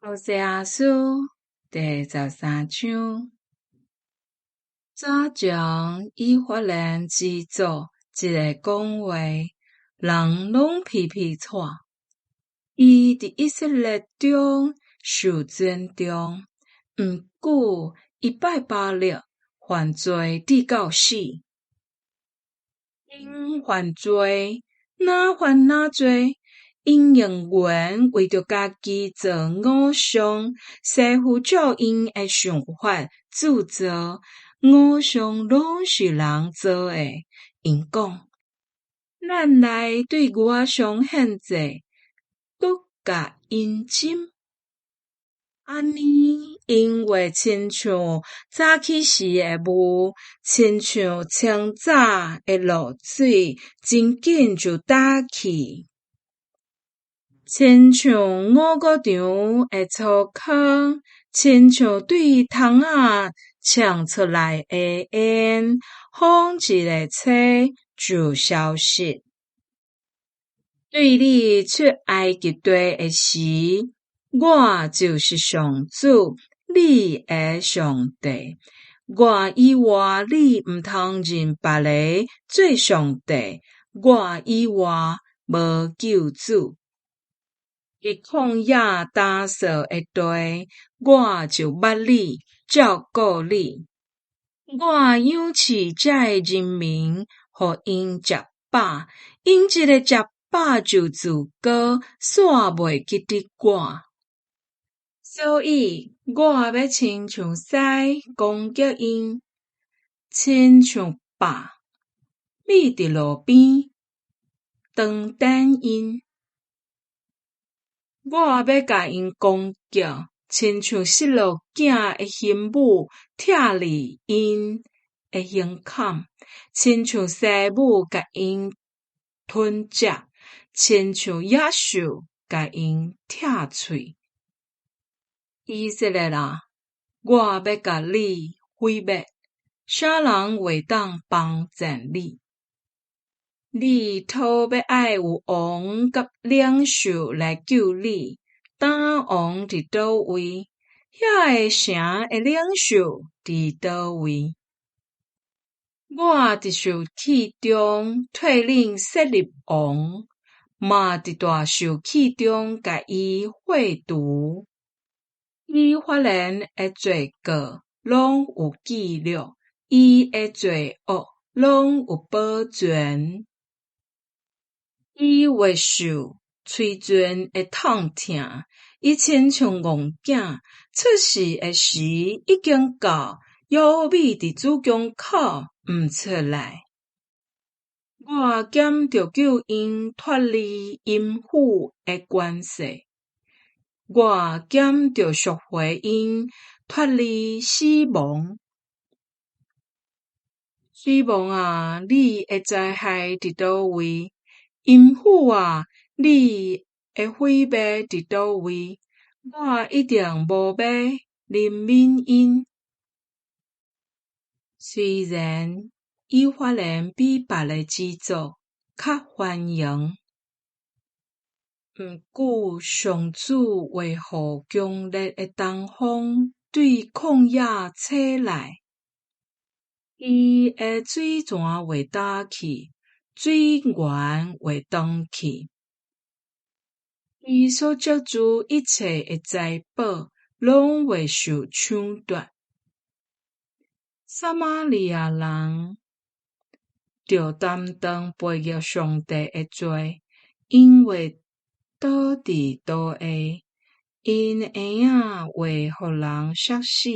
好西阿书第13章，早将以法莲之祖一个讲话，人拢皮皮喘。伊伫以色列中受尊重，毋过伊拜巴力，犯罪直到死。因犯罪，哪犯哪罪。因永远为着家己做偶像，师傅照因诶想法铸造，偶像拢是人做诶。因讲，咱来对我上献祭，搁甲因斟。安尼，因会亲像早起时诶雾，亲像清早诶露水，真紧就打去。亲像五谷场诶粗糠，亲像对窗仔呛出来诶烟，风一个吹就消失。对你出埃及地诶时，我就是上主，你诶上帝。我以外，你毋通认别个做上帝。我以外无救主。伫旷野打扫诶地，我就捌你，照顾你。我养饲遮诶人民，互因食饱，因一个食饱就自高，煞袂记得我。所以我要亲像狮攻击因，亲像豹立伫路边，当等因。我要甲因攻击，亲像失落囝诶心母拆离因诶胸坎，亲像师母甲因吞食，亲像野兽甲因拆喙。以色列啊，我要甲你毁灭，啥人会当帮助你？你讨要爱有王甲领袖来救你，当王伫倒位？遐个城诶领袖伫倒位？我伫受气中退恁设立王，嘛伫大受气中甲伊废除。以法莲诶罪过拢有记录，伊诶罪恶拢有保全。伊会受喙唇诶痛疼，伊亲像戆囝，出世诶时已经到，幼米伫子宫口毋出来。我减着救因脱离阴府诶关系，我减着赎回因脱离死亡。死亡啊，你会灾害伫倒位？阴府啊，你会毁灭伫倒位？我一定无要怜悯因。虽然以法莲比别个支族较繁荣，毋过上主为何强烈诶东风对旷野吹来？伊诶水泉会打去，水源会断去。伊所接住一切诶财宝，拢会受抢夺。撒玛利亚人着担当背逆上帝诶罪，因为倒伫倒下，因婴仔会互人杀死，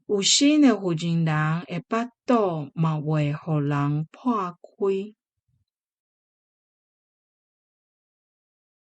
有心诶妇人人诶腹肚嘛会互人破开。